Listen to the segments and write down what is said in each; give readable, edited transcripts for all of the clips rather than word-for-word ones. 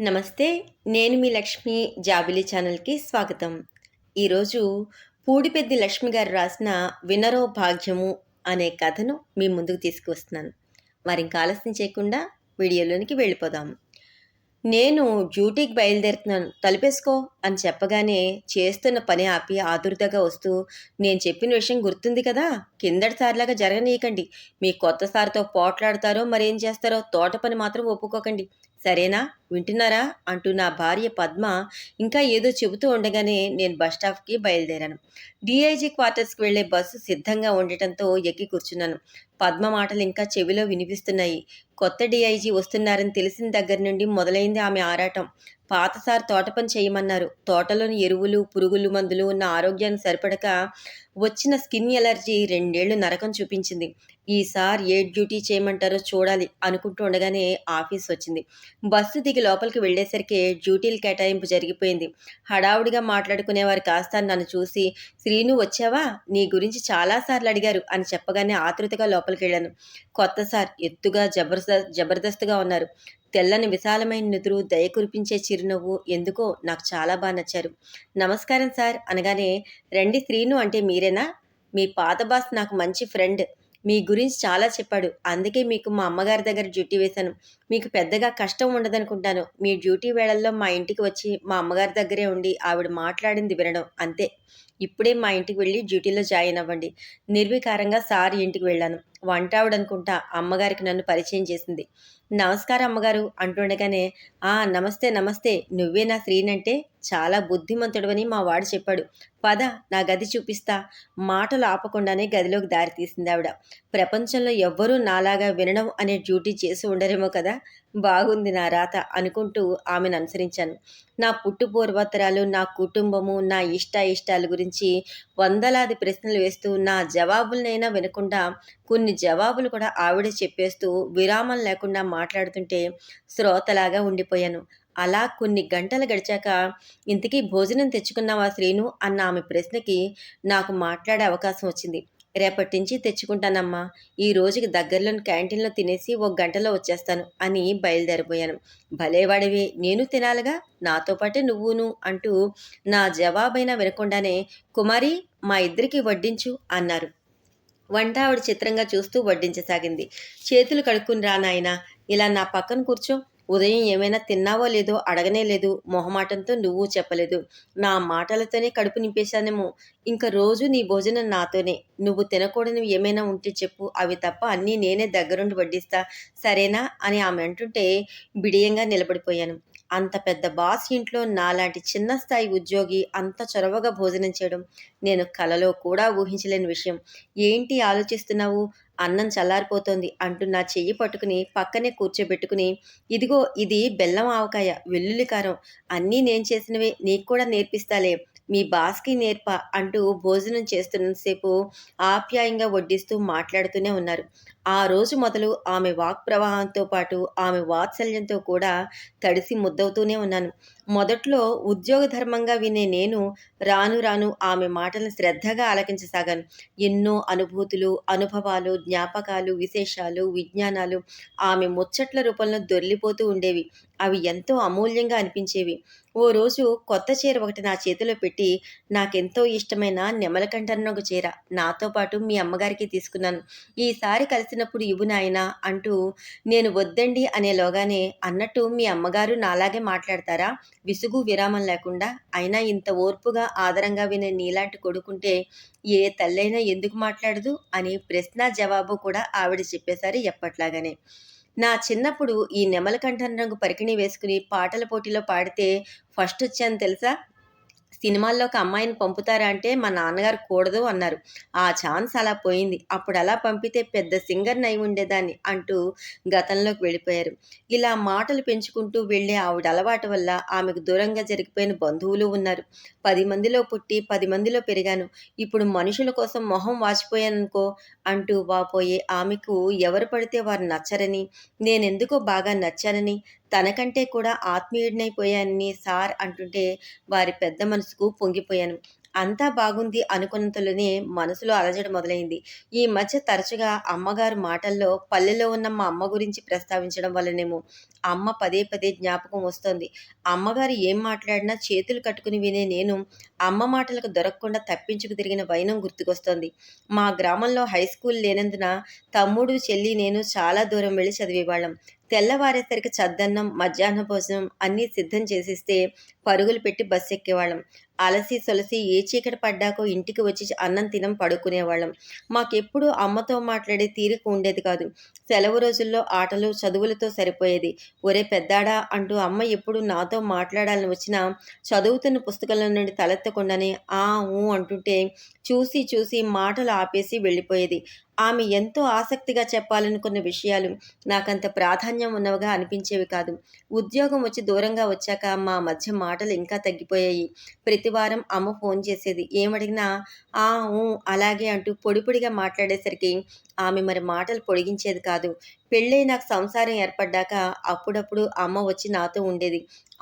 నమస్తే. నేను మీ లక్ష్మి జాబిలి ఛానల్‌కి స్వాగతం. ఈరోజు పూడిపెద్ది లక్ష్మి గారు రాసిన 'వినరో భాగ్యము' అనే కథను మీ ముందుకు తీసుకువస్తున్నాను. మరింక ఆలస్యం చేయకుండా వీడియోలోనికి వెళ్ళిపోదాం. నేను డ్యూటీకి బయలుదేరుతున్నాను. తలుపేసుకో అని చెప్పగానే చేస్తున్న పని ఆపి ఆదుర్దాగా వస్తూ, నేను చెప్పిన విషయం గుర్తుంది కదా! కిందటి సారిలాగా జరగనీయకండి. మీ కొత్త సార్‌తో పోట్లాడతారో మరేం చేస్తారో తోట పని మాత్రం ఒప్పుకోకండి. సరేనా? వింటున్నారా? అంటూ నా భార్య పద్మ ఇంకా ఏదో చెబుతూ ఉండగానే నేను బస్ స్టాప్‌కి బయలుదేరాను. డీఐజీ క్వార్టర్స్‌కి వెళ్ళే బస్సు సిద్ధంగా ఉండటంతో ఎక్కి కూర్చున్నాను. పద్మ మాటలు ఇంకా చెవిలో వినిపిస్తున్నాయి. కొత్త డీఐజీ వస్తున్నారని తెలిసిన దగ్గర నుండి మొదలైంది ఆమె ఆరాటం. పాత సార్ తోట పని చేయమన్నారు. తోటలోని ఎరువులు, పురుగుల మందులు నా ఆరోగ్యానికి సరిపడక వచ్చిన స్కిన్ ఎలర్జీ 2 ఏళ్లు నరకం చూపించింది. ఈసారి ఏ డ్యూటీ చేయమంటారో చూడాలి అనుకుంటూ ఉండగానే ఆఫీస్ వచ్చింది. బస్సు దిగి లోపలికి వెళ్ళేసరికి డ్యూటీల కేటాయింపు జరిగిపోయింది. హడావుడిగా మాట్లాడుకునేవారు కాస్త నన్ను చూసి, శ్రీను వచ్చావా? నీ గురించి చాలా సార్లు అడిగారు అని చెప్పగానే ఆతృతగా లోపలికెళ్ళాను. కొత్త సార్ ఎత్తుగా జబర్దస్త్‌గా ఉన్నారు. తెల్లని విశాలమైన నుదురు, దయ కురిపించే చిరునవ్వు ఎందుకో నాకు చాలా నచ్చారు. నమస్కారం సార్ అనగానే, రండి శ్రీను అంటే మీరేనా? మీ పాత బాస్ నాకు మంచి ఫ్రెండ్. మీ గురించి చాలా చెప్పాడు. అందుకే మీకు మా అమ్మగారి దగ్గర డ్యూటీ వేశాను. మీకు పెద్దగా కష్టం ఉండదనుకుంటాను. మీ డ్యూటీ వేళల్లో మా ఇంటికి వచ్చి మా అమ్మగారి దగ్గరే ఉండి ఆవిడ మాట్లాడింది వినడం అంతే. ఇప్పుడే మా ఇంటికి వెళ్ళి డ్యూటీలో జాయిన్ అవ్వండి. నిర్వికారంగా సార్ ఇంటికి వెళ్ళాను. వంటావిడనుకుంటా అమ్మగారికి నన్ను పరిచయం చేసింది. నమస్కారం అమ్మగారు అంటుండగానే, నమస్తే నమస్తే, నువ్వేనా శ్రీనంటే? చాలా బుద్ధిమంతుడవని మా వాడు చెప్పాడు. పద నా గది చూపిస్తా. మాటలు ఆపకుండానే గదిలోకి దారి తీసిందావిడ. ప్రపంచంలో ఎవ్వరూ నాలాగా వినడం అనే డ్యూటీ చేసి ఉండరేమో కదా! బాగుంది నా రాత అనుకుంటూ ఆమెను అనుసరించాను. నా పుట్టు పూర్వోత్తరాలు, నా కుటుంబము, నా ఇష్టాయిష్టాల గురించి వందలాది ప్రశ్నలు వేస్తూ నా జవాబులనైనా వినకుండా కొన్ని జవాబులు కూడా ఆవిడే చెప్పేస్తూ విరామం లేకుండా మాట్లాడుతుంటే శ్రోతలాగా ఉండిపోయాను. అలా కొన్ని గంటలు గడిచాక, ఇంతకీ భోజనం తెచ్చుకున్నావా శ్రీను అన్న ఆమె ప్రశ్నకి నాకు మాట్లాడే అవకాశం వచ్చింది. రేపటి నుంచి తెచ్చుకుంటానమ్మా. ఈ రోజుకి దగ్గరలోని క్యాంటీన్‌లో తినేసి ఒక గంటలో వచ్చేస్తాను అని బయలుదేరిపోయాను. భలేవాడివే, నేను తినాలిగా, నాతో పాటే నువ్వును అంటూ నా జవాబైనా వినకుండానే, కుమారి మా ఇద్దరికీ వడ్డించు అన్నారు. వంట ఆవిడ చిత్రంగా చూస్తూ వడ్డించసాగింది. చేతులు కడుక్కుని రా నాయనా, ఇలా నా పక్కన కూర్చో. ఉదయం ఏమైనా తిన్నావో లేదో అడగనే లేదు. మొహమాటంతో నువ్వు చెప్పలేదు. నా మాటలతోనే కడుపు నింపేశానేమో. ఇంక రోజు నీ భోజనం నాతోనే. నువ్వు తినకూడనివి ఏమైనా ఉంటే చెప్పు. అవి తప్ప అన్నీ నేనే దగ్గరుండి వడ్డిస్తా. సరేనా అని ఆమె అంటుంటే బిడియంగా నిలబడిపోయాను. అంత పెద్ద బాస్ ఇంట్లో నాలాంటి చిన్న స్థాయి ఉద్యోగి అంత చొరవగా భోజనం చేయడం నేను కలలో కూడా ఊహించలేని విషయం. ఏంటి ఆలోచిస్తున్నావు? అన్నం చల్లారిపోతోంది అంటూ నా చెయ్యి పట్టుకుని పక్కనే కూర్చోబెట్టుకుని, ఇదిగో ఇది బెల్లం ఆవకాయ, వెల్లుల్లి కారం అన్నీ నేను చేసినవే, నీకు కూడా నేర్పిస్తాలే. మీ బాస్‌కి నేర్పా అంటూ భోజనం చేస్తున్నంతసేపు ఆప్యాయంగా వడ్డిస్తూ మాట్లాడుతూనే ఉన్నారు. ఆ రోజు మొదలు ఆమె వాక్ ప్రవాహంతో పాటు ఆమె వాత్సల్యంతో కూడా తడిసి ముద్దవుతూనే ఉన్నాను. మొదట్లో ఉద్యోగ ధర్మంగా వినే నేను రాను రాను ఆమె మాటలను శ్రద్ధగా ఆలకించసాగాను. ఎన్నో అనుభూతులు, అనుభవాలు, జ్ఞాపకాలు, విశేషాలు, విజ్ఞానాలు ఆమె ముచ్చట్ల రూపంలో దొర్లిపోతూ ఉండేవి. అవి ఎంతో అమూల్యంగా అనిపించేవి. ఓ రోజు కొత్త చీర ఒకటి నా చేతిలో పెట్టి, నాకెంతో ఇష్టమైన నెమలకంఠన్ రంగు చీర నాతో పాటు మీ అమ్మగారికి తీసుకున్నాను. ఈసారి కలిసినప్పుడు ఇవ్వు నాయనా అంటూ నేను వద్దండి అనేలోగానే, అన్నట్టు మీ అమ్మగారు నాలాగే మాట్లాడతారా? విసుగు, విరామం లేకుండా. అయినా ఇంత ఓర్పుగా, ఆదరంగా వినే నీలాంటి కొడుకుంటే ఏ తల్లైనా ఎందుకు మాట్లాడదు అని ప్రశ్న, జవాబు కూడా ఆవిడ చెప్పేశారు ఎప్పట్లాగానే. నా చిన్నప్పుడు ఈ నెమలికంఠం రంగు పరికిణి వేసుకుని పాటల పోటీలో పాడితే ఫస్టొచ్చాను తెలుసా? సినిమాల్లో ఒక అమ్మాయిని పంపుతారా అంటే మా నాన్నగారు కూడదు అన్నారు. ఆ ఛాన్స్ అలా పోయింది. అప్పుడలా పంపితే పెద్ద సింగర్‌ని అయి ఉండేదాన్ని అంటూ గతంలోకి వెళ్ళిపోయారు. ఇలా మాటలు పెంచుకుంటూ వెళ్ళే ఆవిడ అలవాటు వల్ల ఆమెకు దూరంగా జరిగిపోయిన బంధువులు ఉన్నారు. 10 మందిలో పుట్టి 10 మందిలో పెరిగాను. ఇప్పుడు మనుషుల కోసం మొహం వాచిపోయాననుకో అంటూ వాపోయే ఆమెకు ఎవరు పడితే వారు నచ్చరని, నేనెందుకో బాగా నచ్చానని, తనకంటే కూడా ఆత్మీయుడినైపోయానని సార్ అంటుంటే వారి పెద్ద మనసుకు పొంగిపోయాను. అంతా బాగుంది అనుకున్నంతలోనే మనసులో అలజడి మొదలైంది. ఈ మధ్య తరచుగా అమ్మగారు మాటల్లో పల్లెలో ఉన్న మా అమ్మ గురించి ప్రస్తావించడం వల్లనేమో అమ్మ పదే పదే జ్ఞాపకం వస్తోంది. అమ్మగారు ఏం మాట్లాడినా చేతులు కట్టుకుని వినే నేను అమ్మ మాటలకు దొరకకుండా తప్పించుకు తిరిగిన వైనం గుర్తుకొస్తోంది. మా గ్రామంలో హై స్కూల్ లేనందున తమ్ముడు, చెల్లి, నేను చాలా దూరం వెళ్లి చదివేవాళ్ళం. తెల్లవారేసరికి చద్దన్నం, మధ్యాహ్న భోజనం అన్నీ సిద్ధం చేసిస్తే పరుగులు పెట్టి బస్సెక్కేవాళ్ళం. అలసి సొలసి ఏ చీకటి పడ్డాకో ఇంటికి వచ్చి అన్నం తినం పడుకునేవాళ్ళం. మాకెప్పుడూ అమ్మతో మాట్లాడే తీరిక ఉండేది కాదు. సెలవు రోజుల్లో ఆటలు, చదువులతో సరిపోయేది. ఒరే పెద్దాడా అంటూ అమ్మ ఎప్పుడు నాతో మాట్లాడాలని వచ్చినా చదువుతున్న పుస్తకంలో నుండి తలెత్తకుండానే ఆ ఊ అంటుంటే చూసి చూసి మాటలు ఆపేసి వెళ్ళిపోయేది. ఆమె ఎంతో ఆసక్తిగా చెప్పాలనుకున్న విషయాలు నాకంత ప్రాధాన్యం ఉన్నవిగా అనిపించేవి కాదు. ఉద్యోగం వచ్చి దూరంగా వచ్చాక మా మధ్య మాటలు ఇంకా తగ్గిపోయాయి. ప్రతివారం అమ్మ ఫోన్ చేసేది. ఏమడిగినా ఆ! ఊ అలాగే అంటూ పొడి పొడిగా మాట్లాడేసరికి ఆమె మరి మాటలు పొడిగించేది కాదు. పెళ్ళై నాకు సంసారం ఏర్పడ్డాక అప్పుడప్పుడు అమ్మ వచ్చి నాతో ఉండేది.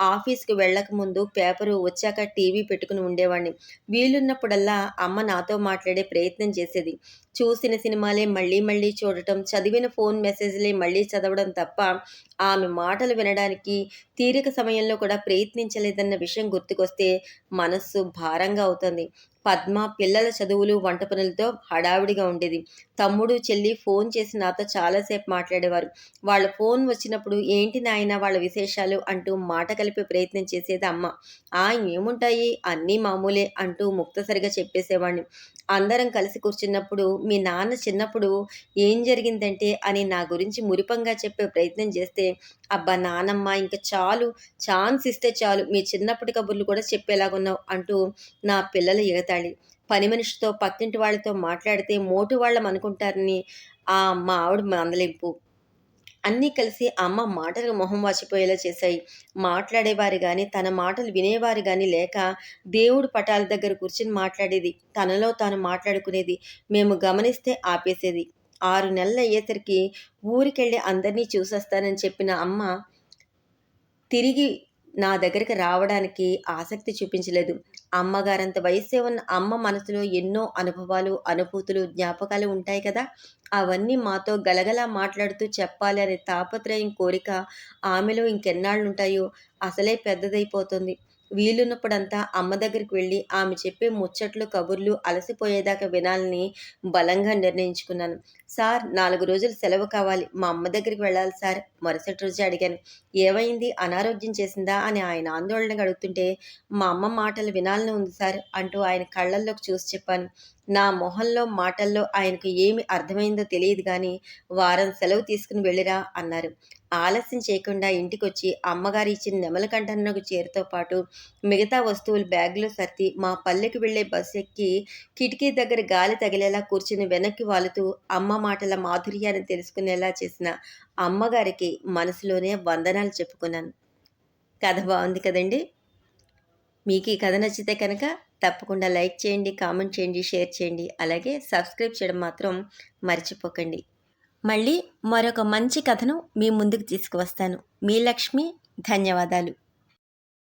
ఆఫీస్‌కి వెళ్ళకముందు పేపరు, వచ్చాక టీవీ పెట్టుకుని ఉండేవాడిని. వీలున్నప్పుడల్లా అమ్మ నాతో మాట్లాడే ప్రయత్నం చేసేది. చూసిన సినిమాలే మళ్ళీ మళ్ళీ చూడటం, చదివిన ఫోన్ మెసేజ్‌లే మళ్ళీ చదవడం తప్ప ఆమె మాటలు వినడానికి తీరిక సమయంలో కూడా ప్రయత్నించలేదన్న విషయం గుర్తుకొస్తే మనస్సు భారంగా అవుతుంది. పద్మ పిల్లల చదువులు, వంట పనులతో హడావిడిగా ఉండేది. తమ్ముడు, చెల్లి ఫోన్ చేసి నాతో చాలాసేపు మాట్లాడేవారు. వాళ్ళ ఫోన్ వచ్చినప్పుడు ఏంటి నాయనా వాళ్ళ విశేషాలు అంటూ మాట కలిపే ప్రయత్నం చేసేది అమ్మ. ఆ! ఏముంటాయి అన్నీ మామూలే అంటూ ముక్తసరిగా చెప్పేసేవాడిని. అందరం కలిసి కూర్చున్నప్పుడు మీ నాన్న చిన్నప్పుడు ఏం జరిగిందంటే అని నా గురించి మురిపంగా చెప్పే ప్రయత్నం చేస్తే, అబ్బా నానమ్మ ఇంక చాలు, ఛాన్స్ ఇస్తే చాలు మీ చిన్నప్పటి కబుర్లు కూడా చెప్పేలాగున్నావు అంటూ నా పిల్లల ఎగతాళి. పని మనిషితో, పక్కింటి వాళ్ళతో మాట్లాడితే మోటు వాళ్ళం అనుకుంటారని మా ఆవిడ మందలింపు. అన్నీ కలిసి అమ్మ మాటలకు మొహం వాచిపోయేలా చేశాయి. మాట్లాడేవారు గాని, తన మాటలు వినేవారు గాని లేక దేవుడి పటాల దగ్గర కూర్చొని మాట్లాడేది. తనలో తాను మాట్లాడుకునేది. మేము గమనిస్తే ఆపేసేది. 6 నెలలయ్యేసరికి ఊరికెళ్ళి అందరినీ చూసొస్తానని చెప్పిన అమ్మ తిరిగి నా దగ్గరికి రావడానికి ఆసక్తి చూపించలేదు. అమ్మగారంత వయస్సే ఉన్న అమ్మ మనసులో ఎన్నో అనుభవాలు, అనుభూతులు, జ్ఞాపకాలు ఉంటాయి కదా! అవన్నీ మాతో గలగలా మాట్లాడుతూ చెప్పాలి అనే తాపత్రయం, కోరిక ఆమెలో ఇంకెన్నాళ్లుంటాయో అసలే పెద్దదైపోతుంది. వీలున్నప్పుడంతా అమ్మ దగ్గరికి వెళ్ళి ఆమె చెప్పే ముచ్చట్లు, కబుర్లు అలసిపోయేదాకా వినాలని బలంగా నిర్ణయించుకున్నాను. సార్ 4 రోజులు సెలవు కావాలి. మా అమ్మ దగ్గరికి వెళ్ళాలి సార్ మరుసటి రోజే అడిగాను. ఏమైంది? అనారోగ్యం చేసిందా? అని ఆయన ఆందోళనగా అడుగుతుంటే, మా అమ్మ మాటలు వినాలని ఉంది సార్ అంటూ ఆయన కళ్ళల్లోకి చూసి చెప్పాను. నా మొహంలో, మాటల్లో ఆయనకు ఏమి అర్థమైందో తెలియదు గానీ, వారం సెలవు తీసుకుని వెళ్ళిరా అన్నారు. ఆలస్యం చేయకుండా ఇంటికొచ్చి అమ్మగారు ఇచ్చిన నెమలికంఠన్నకు చీరతో పాటు మిగతా వస్తువులు బ్యాగ్‌లో సర్ది మా పల్లెకి వెళ్ళే బస్సు ఎక్కి కిటికీ దగ్గర గాలి తగిలేలా కూర్చుని వెనక్కి వాలుతూ అమ్మ మాటల మాధుర్యాన్ని తెలుసుకునేలా చేసిన అమ్మగారికి మనసులోనే వందనాలు చెప్పుకున్నాను. కథ బావుంది కదండీ! మీకు ఈ కథ నచ్చితే కనుక తప్పకుండా లైక్ చేయండి, కామెంట్ చేయండి, షేర్ చేయండి. అలాగే సబ్స్క్రైబ్ చేయడం మాత్రం మర్చిపోకండి. మళ్ళీ మరొక మంచి కథను మీ ముందుకు తీసుకువస్తాను. మీ లక్ష్మి. ధన్యవాదాలు.